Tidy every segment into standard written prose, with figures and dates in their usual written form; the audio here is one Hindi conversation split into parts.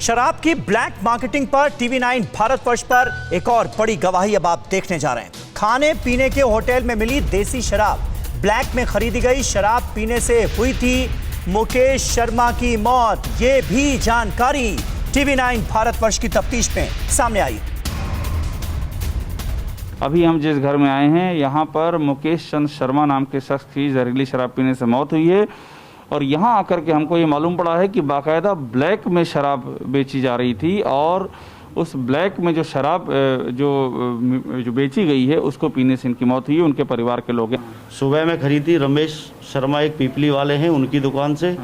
शराब की ब्लैक मार्केटिंग पर TV9 भारतवर्ष पर एक और बड़ी गवाही अब आप देखने जा रहे हैं। खाने पीने के होटल में मिली देसी शराब ब्लैक में खरीदी गई शराब पीने से हुई थी मुकेश शर्मा की मौत। ये भी जानकारी TV9 भारतवर्ष की तफ्तीश में सामने आई। अभी हम जिस घर में आए हैं यहाँ पर मुकेश चंद्र शर्मा नाम के शख्स की जहरीली शराब पीने से मौत हुई है और यहाँ आकर के हमको ये मालूम पड़ा है कि बाकायदा ब्लैक में शराब बेची जा रही थी और उस ब्लैक में जो शराब जो बेची गई है उसको पीने से इनकी मौत हुई है। उनके परिवार के लोग हैं। सुबह में खरीदी रमेश शर्मा एक पीपली वाले हैं, उनकी दुकान से।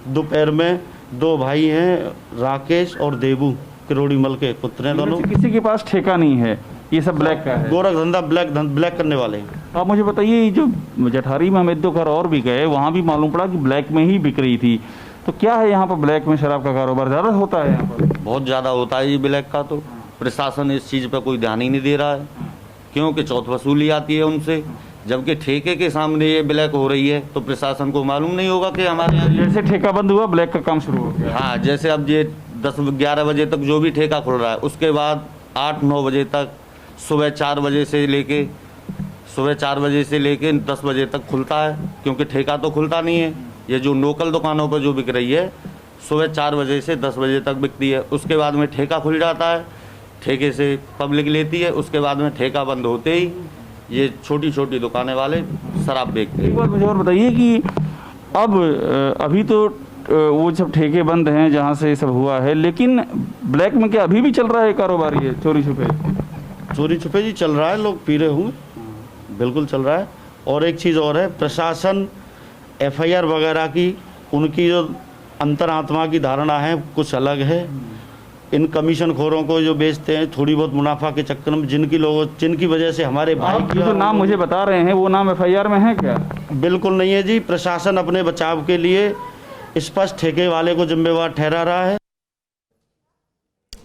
दोपहर में दो भाई हैं राकेश और देबू किरोड़ीमल के पुत्र हैं दोनों। किसी के पास ठेका नहीं है, ये सब ब्लैक का है। गोरख धंधा ब्लैक करने वाले हैं। आप मुझे बताइए, जो जठारी में हम एक दो घर और भी गए, वहाँ भी मालूम पड़ा कि ब्लैक में ही बिक रही थी। तो क्या है यहाँ पर ब्लैक में शराब का कारोबार ज़्यादा होता है? यहाँ पर बहुत ज़्यादा होता है ये ब्लैक का। तो प्रशासन इस चीज़ पर कोई ध्यान ही नहीं दे रहा है, क्योंकि चौथ वसूली आती है उनसे, जबकि ठेके के सामने ये ब्लैक हो रही है। तो प्रशासन को मालूम नहीं होगा कि हमारे यहाँ जैसे ठेका बंद हुआ ब्लैक का काम शुरू हो गया। हाँ, जैसे अब ये 10-11 बजे तक जो भी ठेका खुल रहा है, उसके बाद 8-9 बजे तक सुबह 4 बजे से लेके 10 बजे तक खुलता है, क्योंकि ठेका तो खुलता नहीं है। ये जो लोकल दुकानों पर जो बिक रही है सुबह 4 बजे से 10 बजे तक बिकती है। उसके बाद में ठेका खुल जाता है, ठेके से पब्लिक लेती है। उसके बाद में ठेका बंद होते ही ये छोटी छोटी दुकानें वाले शराब बेचते हैं। एक बार मुझे और बताइए कि अब अभी तो वो सब ठेके बंद हैं जहाँ से ये सब हुआ है, लेकिन ब्लैक में क्या अभी भी चल रहा है कारोबार? ये चोरी छुपे जी चल रहा है, लोग पी रहे होंगे, बिल्कुल चल रहा है। और एक चीज़ और है, प्रशासन FIR वगैरह की उनकी जो अंतरात्मा की धारणा है कुछ अलग है। इन कमीशन खोरों को जो बेचते हैं थोड़ी बहुत मुनाफा के चक्कर में, जिनकी वजह से हमारे भाई की जो नाम मुझे बता रहे हैं वो नाम FIR में है क्या? बिल्कुल नहीं है जी। प्रशासन अपने बचाव के लिए स्पष्ट ठेके वाले को जिम्मेवार ठहरा रहा है।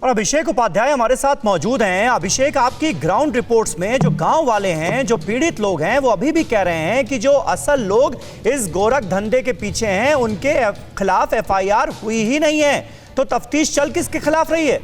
और अभिषेक उपाध्याय हमारे साथ मौजूद हैं। अभिषेक, आपकी ग्राउंड रिपोर्ट्स में जो गांव वाले हैं, जो पीड़ित लोग हैं, वो अभी भी कह रहे हैं कि जो असल लोग इस गोरख धंधे के पीछे हैं उनके खिलाफ FIR हुई ही नहीं है। तो तफ्तीश चल किसके खिलाफ रही है?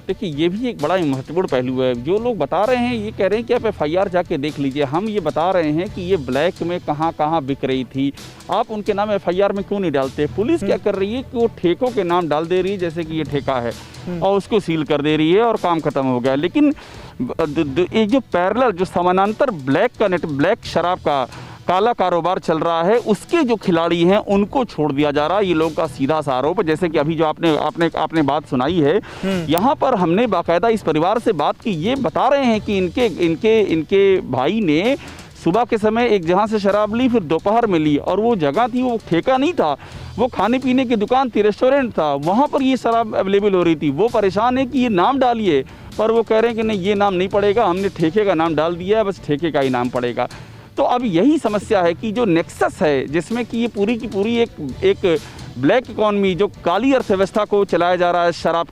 देखिए, ये भी एक बड़ा महत्वपूर्ण पहलू है। जो लोग बता रहे हैं ये कह रहे हैं कि आप FIR जाके देख लीजिए। हम ये बता रहे हैं कि ये ब्लैक में कहाँ कहाँ बिक रही थी, आप उनके नाम FIR में क्यों नहीं डालते? पुलिस क्या कर रही है कि वो ठेकों के नाम डाल दे रही है, जैसे कि ये ठेका है, और उसको सील कर दे रही है और काम खत्म हो गया। लेकिन एक जो पैरेलल, जो समानांतर ब्लैक शराब का काला कारोबार चल रहा है, उसके जो खिलाड़ी हैं उनको छोड़ दिया जा रहा है। ये लोगों का सीधा सा आरोप है। जैसे कि अभी जो आपने बात सुनाई है, यहाँ पर हमने बाकायदा इस परिवार से बात की। ये बता रहे हैं कि इनके भाई ने सुबह के समय एक जगह से शराब ली, फिर दोपहर में ली, और वो जगह थी, वो ठेका नहीं था, वो खाने पीने की दुकान थी, रेस्टोरेंट था, वहाँ पर ये शराब अवेलेबल हो रही थी। वो परेशान है कि ये नाम डालिए, पर वो कह रहे हैं कि नहीं, ये नाम नहीं पड़ेगा, हमने ठेके का नाम डाल दिया है, बस ठेके का ही नाम पड़ेगा। तो अब यही समस्या है कि जो नेक्सस है, जिसमें कि ये पूरी की पूरी एक ब्लैक इकॉनमी, जो काली अर्थव्यवस्था को चलाया जा रहा है शराब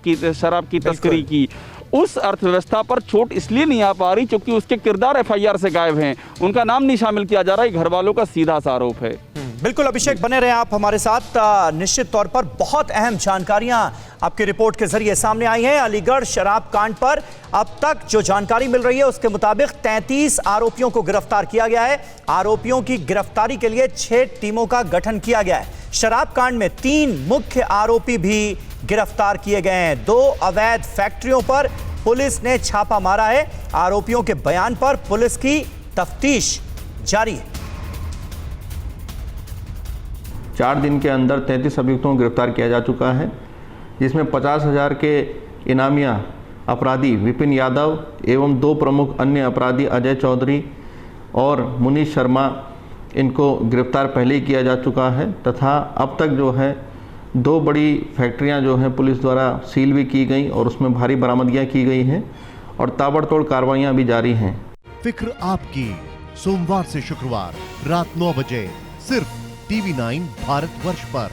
की तस्करी की, उस अर्थव्यवस्था पर चोट इसलिए नहीं आ पा रही क्योंकि उसके किरदार FIR से गायब हैं, उनका नाम नहीं शामिल किया जा रहा है। घर वालों का सीधा सा आरोप है। बिल्कुल अभिषेक, बने रहे आप हमारे साथ। निश्चित तौर पर बहुत अहम जानकारियां आपकी रिपोर्ट के जरिए सामने आई हैं। अलीगढ़ शराब कांड पर अब तक जो जानकारी मिल रही है उसके मुताबिक 33 आरोपियों को गिरफ्तार किया गया है। आरोपियों की गिरफ्तारी के लिए 6 टीमों का गठन किया गया है। शराब कांड में 3 मुख्य आरोपी भी गिरफ्तार किए गए हैं। 2 अवैध फैक्ट्रियों पर पुलिस ने छापा मारा है। आरोपियों के बयान पर पुलिस की तफ्तीश जारी है। 4 दिन के अंदर 33 अभियुक्तों को गिरफ्तार किया जा चुका है, जिसमें 50,000 के इनामिया अपराधी विपिन यादव एवं 2 प्रमुख अन्य अपराधी अजय चौधरी और मुनीश शर्मा, इनको गिरफ्तार पहले ही किया जा चुका है। तथा अब तक जो है 2 बड़ी फैक्ट्रियां जो हैं पुलिस द्वारा सील भी की गई और उसमें भारी बरामदगियां की गई हैं और ताबड़तोड़ कार्रवाइयां भी जारी हैं। फिक्र आपकी, सोमवार से शुक्रवार रात 9 बजे सिर्फ TV9 भारतवर्ष पर।